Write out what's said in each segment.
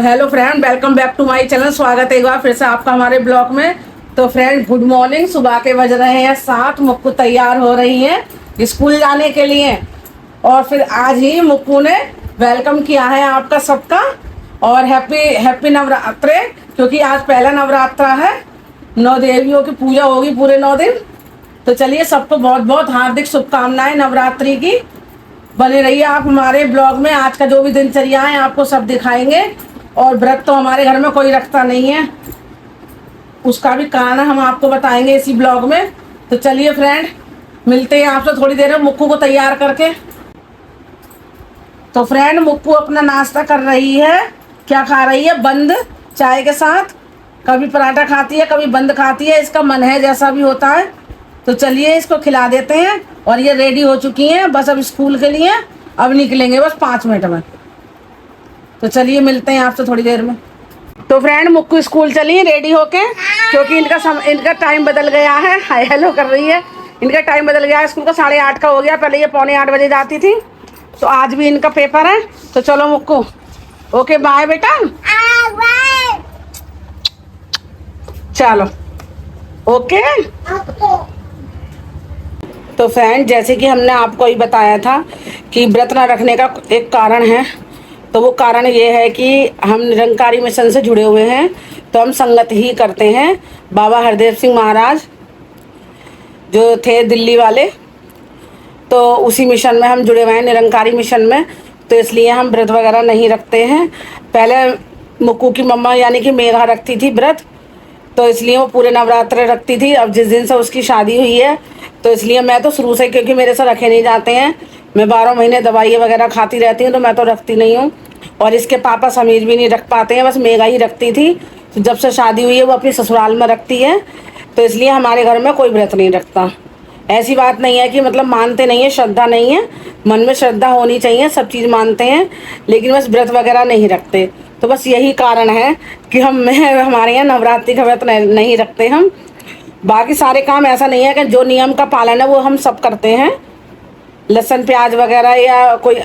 Hello friend, welcome back to my channel. स्वागत है एक बार फिर से आपका हमारे ब्लॉग में। तो फ्रेंड गुड मॉर्निंग। सुबह के बज रहे हैं 7। मुक्कू तैयार हो रही हैं स्कूल जाने के लिए। और फिर आज ही मुक्कू ने वेलकम किया है आपका सबका। और हैप्पी हैप्पी नवरात्रे, क्योंकि आज पहला नवरात्रा है। 9 देवियों की पूजा होगी पूरे 9 दिन। तो चलिए सबको बहुत बहुत हार्दिक शुभकामनाएं नवरात्रि की। बने रहिए आप हमारे ब्लॉग में। आज का जो भी दिनचर्या है आपको सब दिखाएंगे। और व्रत तो हमारे घर में कोई रखता नहीं है, उसका भी कारण हम आपको बताएंगे इसी ब्लॉग में। तो चलिए फ्रेंड, मिलते हैं आपसे थोड़ी देर में मुक्कू को तैयार करके। तो फ्रेंड मुक्कू अपना नाश्ता कर रही है। क्या खा रही है? बंद चाय के साथ। कभी पराठा खाती है, कभी बंद खाती है, इसका मन है जैसा भी होता है। तो चलिए इसको खिला देते हैं। और ये रेडी हो चुकी हैं बस अब स्कूल के लिए। अब निकलेंगे बस 5 मिनट में। तो चलिए मिलते हैं आपसे थोड़ी देर में। तो फ्रेंड मुक्कू स्कूल चली रेडी होके, क्योंकि इनका टाइम बदल गया है। हाय हेलो कर रही है। इनका टाइम बदल गया है, स्कूल का 8:30 का हो गया। पहले ये 7:45 बजे जाती थी। तो आज भी इनका पेपर है। तो चलो मुक्कू, ओके बाय बेटा। चलो ओके। तो फ्रेंड जैसे कि हमने आपको ही बताया था कि व्रत न रखने का एक कारण है। तो वो कारण ये है कि हम निरंकारी मिशन से जुड़े हुए हैं। तो हम संगत ही करते हैं। बाबा हरदेव सिंह महाराज जो थे दिल्ली वाले, तो उसी मिशन में हम जुड़े हुए हैं, निरंकारी मिशन में। तो इसलिए हम व्रत वगैरह नहीं रखते हैं। पहले मुक्कू की मम्मा यानी कि मेघा रखती थी व्रत, तो इसलिए वो पूरे नवरात्र रखती थी। अब जिस दिन से उसकी शादी हुई है, तो इसलिए मैं तो शुरू से, क्योंकि मेरे से रखे नहीं जाते हैं, मैं 12 महीने दवाइयाँ वगैरह खाती रहती हूँ, तो मैं तो रखती नहीं हूँ। और इसके पापा समीर भी नहीं रख पाते हैं, बस मेघा ही रखती थी। तो जब से शादी हुई है वो अपनी ससुराल में रखती है। तो इसलिए हमारे घर में कोई व्रत नहीं रखता। ऐसी बात नहीं है कि मतलब मानते नहीं है, श्रद्धा नहीं है। मन में श्रद्धा होनी चाहिए, सब चीज़ मानते हैं, लेकिन बस व्रत वगैरह नहीं रखते। तो बस यही कारण है कि हमारे यहाँ नवरात्रि का व्रत नहीं रखते हम। बाकी सारे काम ऐसा नहीं है कि जो नियम का पालन है वो हम सब करते हैं। लहसुन प्याज वगैरह या कोई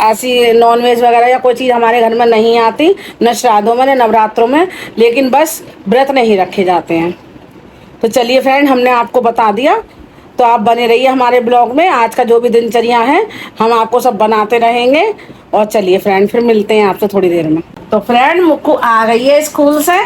ऐसी नॉनवेज वगैरह या कोई चीज़ हमारे घर में नहीं आती, न श्राद्धों में न नवरात्रों में। लेकिन बस व्रत नहीं रखे जाते हैं। तो चलिए फ्रेंड, हमने आपको बता दिया। तो आप बने रहिए हमारे ब्लॉग में। आज का जो भी दिनचर्या है हम आपको सब बनाते रहेंगे। और चलिए फ्रेंड, फिर मिलते हैं आपसे थोड़ी देर में। तो फ्रेंड मुक्कू आ गई है स्कूल से,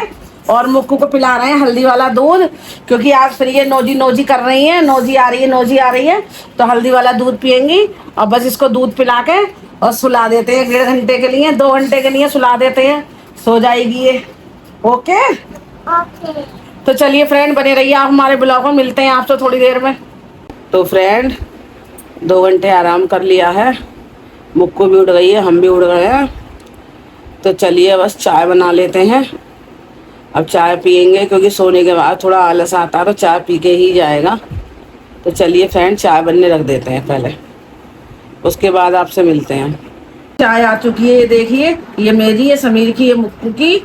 और मुक्कू को पिला रहे हैं हल्दी वाला दूध, क्योंकि आज फिर ये नोजी नोजी कर रही है। नोजी आ रही है, नोजी आ रही है, तो हल्दी वाला दूध पियेंगी। और बस इसको दूध पिला के और सुला देते हैं 1.5 घंटे के लिए, 2 घंटे के लिए सुला देते हैं। सो जाएगी ये। Okay okay. तो चलिए फ्रेंड, बने रहिए आप हमारे ब्लॉग में। मिलते हैं आपसे थोड़ी देर में। तो फ्रेंड 2 घंटे आराम कर लिया है, मुक्कू भी उठ गई है, हम भी उठ गए हैं। तो चलिए बस चाय बना लेते हैं। अब चाय पियेंगे, क्योंकि सोने के बाद थोड़ा आलस आता है, तो चाय पी के ही जाएगा। तो चलिए फ्रेंड, चाय बनने रख देते हैं पहले, उसके बाद आपसे मिलते हैं। चाय आ चुकी है, ये देखिए, ये मेरी है, समीर की, ये मुक्कू की।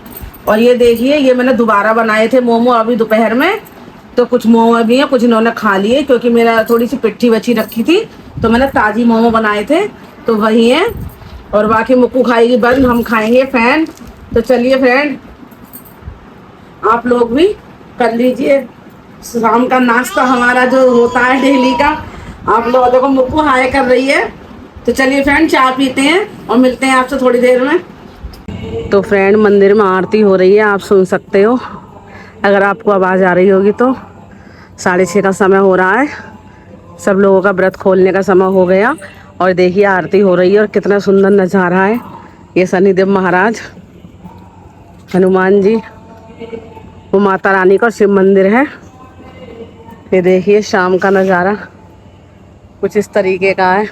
और ये देखिए, ये मैंने दोबारा बनाए थे मोमो अभी दोपहर में। तो कुछ मोमो भी हैं, कुछ इन्होंने खा लिए, क्योंकि मेरा थोड़ी सी पिट्ठी बची रखी थी, तो मैंने ताज़ी मोमो बनाए थे, तो वही हैं। और बाकी मुक्कू खाएगी बंद, हम खाएंगे फैन। तो चलिए फ्रेंड, आप लोग भी कर लीजिए शाम का नाश्ता हमारा जो होता है डेली का। आप लोग देखो मुक्कू हाय कर रही है। तो चलिए फ्रेंड, चाय पीते हैं और मिलते हैं आपसे थोड़ी देर में। तो फ्रेंड मंदिर में आरती हो रही है, आप सुन सकते हो। अगर आपको आवाज़ आ रही होगी तो 6:30 का समय हो रहा है। सब लोगों का व्रत खोलने का समय हो गया। और देखिए आरती हो रही है, और कितना सुंदर नज़ारा है। ये शनिदेव महाराज, हनुमान जी, वो माता रानी का शिव मंदिर है। ये देखिए शाम का नज़ारा कुछ इस तरीके का है।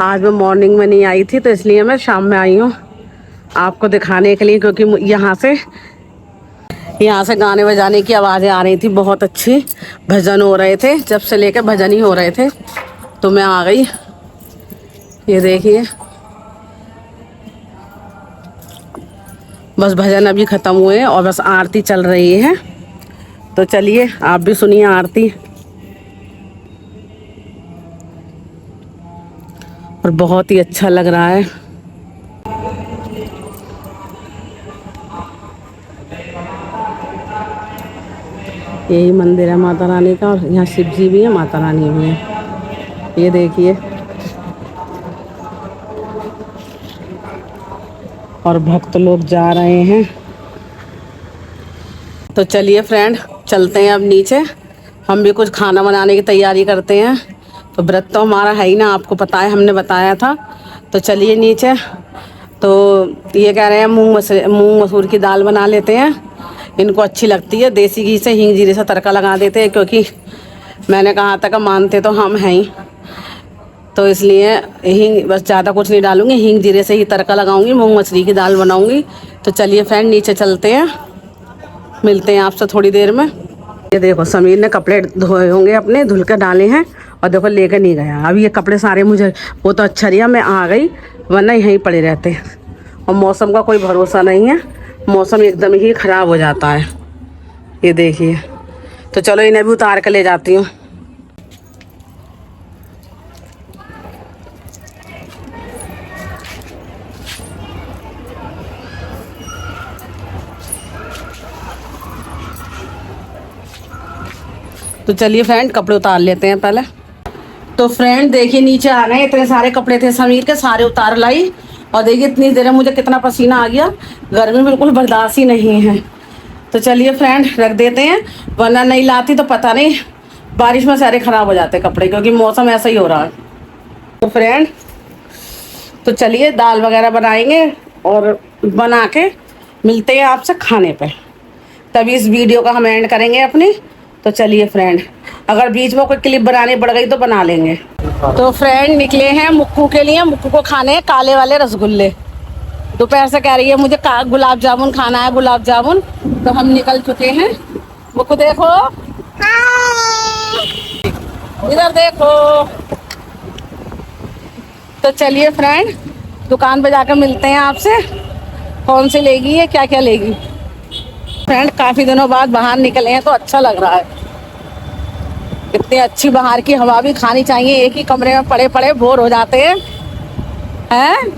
आज मैं मॉर्निंग में नहीं आई थी, तो इसलिए मैं शाम में आई हूँ आपको दिखाने के लिए, क्योंकि यहाँ से गाने बजाने की आवाज़ें आ रही थी, बहुत अच्छी भजन हो रहे थे, जब से लेकर भजन ही हो रहे थे। तो मैं आ गई। ये देखिए बस भजन अभी ख़त्म हुए और बस आरती चल रही है। तो चलिए आप भी सुनिए आरती। और बहुत ही अच्छा लग रहा है। यही मंदिर है माता रानी का, और यहाँ शिव जी भी है, माता रानी भी है। ये देखिए, और भक्त लोग जा रहे हैं। तो चलिए फ्रेंड, चलते हैं अब नीचे, हम भी कुछ खाना बनाने की तैयारी करते हैं। तो व्रत तो हमारा है ही ना, आपको पता है, हमने बताया था। तो चलिए नीचे। तो ये कह रहे हैं मूंग मसूर की दाल बना लेते हैं, इनको अच्छी लगती है। देसी घी से हींग जीरे से तड़का लगा देते हैं, क्योंकि मैंने कहा था कि मानते तो हम हैं ही, तो इसलिए हींग, बस ज़्यादा कुछ नहीं डालूंगी, हींग जीरे से ही तड़का लगाऊंगी, मूंग मछली की दाल बनाऊंगी। तो चलिए फ्रेंड, नीचे चलते हैं, मिलते हैं आपसे थोड़ी देर में। ये देखो, समीर ने कपड़े धोए होंगे अपने, धुल कर डाले हैं, और देखो लेकर नहीं गया। अब ये कपड़े सारे मुझे, वो तो अच्छा रहा मैं आ गई, वरना यहीं पड़े रहते। और मौसम का कोई भरोसा नहीं है, मौसम एकदम ही ख़राब हो जाता है। ये देखिए, तो चलो इन्हें भी उतार कर ले जाती हूँ। तो चलिए फ्रेंड, कपड़े उतार लेते हैं पहले। तो फ्रेंड देखिए, नीचे आ गए, इतने सारे कपड़े थे समीर के, सारे उतार लाई। और देखिए इतनी देर में मुझे कितना पसीना आ गया, गर्मी बिल्कुल बर्दाश्त ही नहीं है। तो चलिए फ्रेंड, रख देते हैं, वरना नहीं लाती तो पता नहीं बारिश में सारे ख़राब हो जाते कपड़े, क्योंकि मौसम ऐसा ही हो रहा है। तो फ्रेंड, तो चलिए दाल वगैरह बनाएंगे, और बना के मिलते हैं आपसे खाने पे, तभी इस वीडियो का हम एंड करेंगे अपनी। तो चलिए फ्रेंड, अगर बीच में कोई क्लिप बनानी पड़ गई तो बना लेंगे। तो फ्रेंड निकले हैं मुक्कू के लिए, मुक्कू को खाने हैं काले वाले रसगुल्ले। दोपहर से कह रही है मुझे गुलाब जामुन खाना है, गुलाब जामुन। तो हम निकल चुके हैं। मुक्कू देखो, इधर देखो। तो चलिए फ्रेंड, दुकान पे जाकर मिलते हैं आपसे, कौन सी लेगी है, क्या क्या लेगी। फ्रेंड काफ़ी दिनों बाद बाहर निकले हैं तो अच्छा लग रहा है। इतनी अच्छी बाहर की हवा भी खानी चाहिए, एक ही कमरे में पड़े पड़े बोर हो जाते हैं, हैं?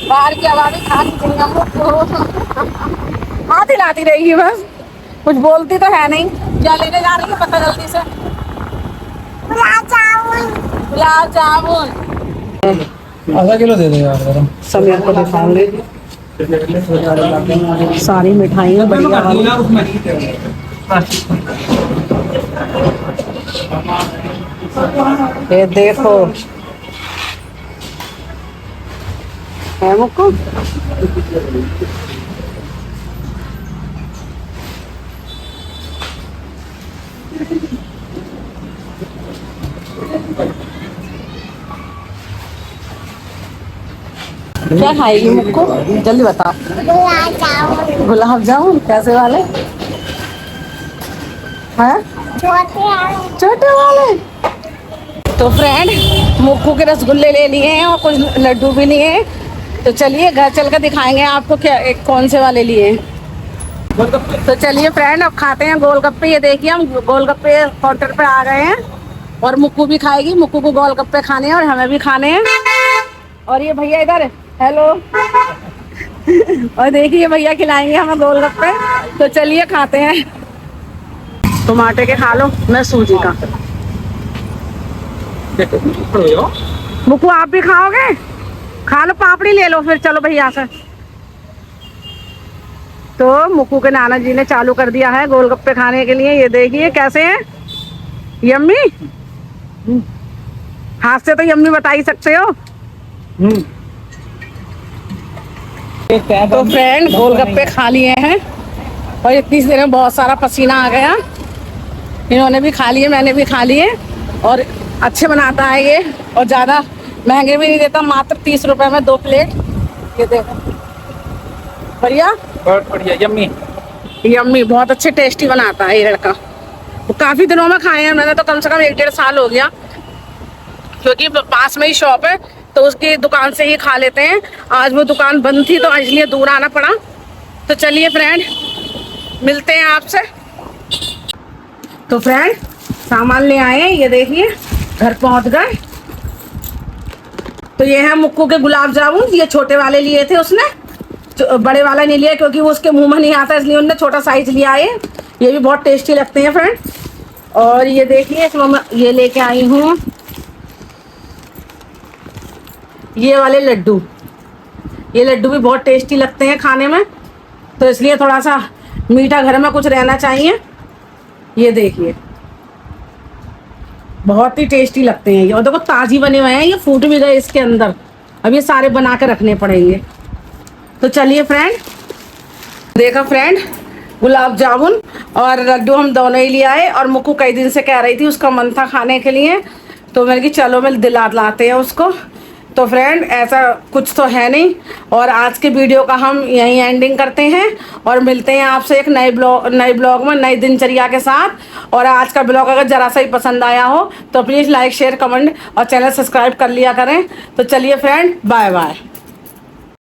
बाहर की हवा भी खानी चाहिए हमको। हाथ हिलाती रहेगी बस, कुछ बोलती तो है नहीं। क्या लेने जा रही है पता जल्दी से? गुलाब जामुन। गुलाब जामुन आधा किलो दे दो यार। समीर को दिखाऊंगी सारी मिठाइयाँ बढ़िया वाली। ये देखो है मुक्कू, क्या खाएगी मुक्कू, जल्दी बताओ। गुलाब जामुन। गुलाब जामुन कैसे वाले हैं? छोटे वाले। तो फ्रेंड, मुक्कू के रसगुल्ले ले लिए हैं और कुछ लड्डू भी लिए हैं। तो चलिए घर चल कर दिखाएंगे आपको क्या कौन से वाले लिए हैं। तो चलिए फ्रेंड, अब खाते हैं गोलगप्पे। ये देखिए, हम गोलगप्पे काउंटर पे आ गए हैं, और मुक्कू भी खाएगी। मुक्कू को गोलगप्पे खाने हैं और हमें भी खाने हैं। और ये भैया इधर, हेलो। और देखिए भैया खिलाएंगे हमें गोलगप्पे। तो चलिए खाते हैं। तुम आटे के खा लो, मैं सूजी का। मुक्कू आप भी खाओगे? खा लो, पापड़ी ले लो फिर, चलो भैया से। तो मुक्कू के नाना जी ने चालू कर दिया है गोलगप्पे खाने के लिए। ये देखिए कैसे हैं, यम्मी। हाथ से तो यम्मी बता ही सकते हो। तो फ्रेंड गोलगप्पे खा लिए हैं, और इतनी देर में बहुत सारा पसीना आ गया। इन्होंने भी खा लिए, मैंने भी खा लिए। और अच्छे बनाता है ये, और ज़्यादा महंगे भी नहीं देता, मात्र 30 रुपए में 2 प्लेट। ये देखो, बढ़िया, बहुत बढ़िया, यम्मी यम्मी, बहुत अच्छे टेस्टी बनाता है ये लड़का। वो काफ़ी दिनों में खाए हैं मैंने, तो कम से कम 1-1.5 साल हो गया, क्योंकि पास में ही शॉप है, तो उसकी दुकान से ही खा लेते हैं। आज वो दुकान बंद थी तो इसलिए दूर आना पड़ा। तो चलिए फ्रेंड, मिलते हैं आपसे। तो फ्रेंड सामान ले आए हैं, ये देखिए घर पहुंच गए। तो ये है मुक्कू के गुलाब जामुन, ये छोटे वाले लिए थे उसने, बड़े वाला नहीं लिया क्योंकि वो उसके मुंह में नहीं आता, इसलिए उन्होंने छोटा साइज लिया है। ये भी बहुत टेस्टी लगते हैं फ्रेंड। और ये देखिए इसमें मैं ये लेके आई हूँ ये वाले लड्डू। ये लड्डू भी बहुत टेस्टी लगते हैं खाने में, तो इसलिए थोड़ा सा मीठा घर में कुछ रहना चाहिए। ये देखिए बहुत ही टेस्टी लगते हैं ये, और देखो ताज़ी बने हुए हैं, ये फूट भी गए इसके अंदर। अब ये सारे बना के रखने पड़ेंगे। तो चलिए फ्रेंड, देखा फ्रेंड, गुलाब जामुन और लड्डू हम दोनों ही ले आए, और मुक्कू कई दिन से कह रही थी, उसका मन था खाने के लिए, तो मैंने कि चलो मैं दिला लाते हैं उसको। तो फ्रेंड ऐसा कुछ तो है नहीं, और आज के वीडियो का हम यहीं एंडिंग करते हैं, और मिलते हैं आपसे एक नए ब्लॉग में नई दिनचर्या के साथ। और आज का ब्लॉग अगर ज़रा सा ही पसंद आया हो तो प्लीज़ लाइक शेयर कमेंट और चैनल सब्सक्राइब कर लिया करें। तो चलिए फ्रेंड, बाय बाय।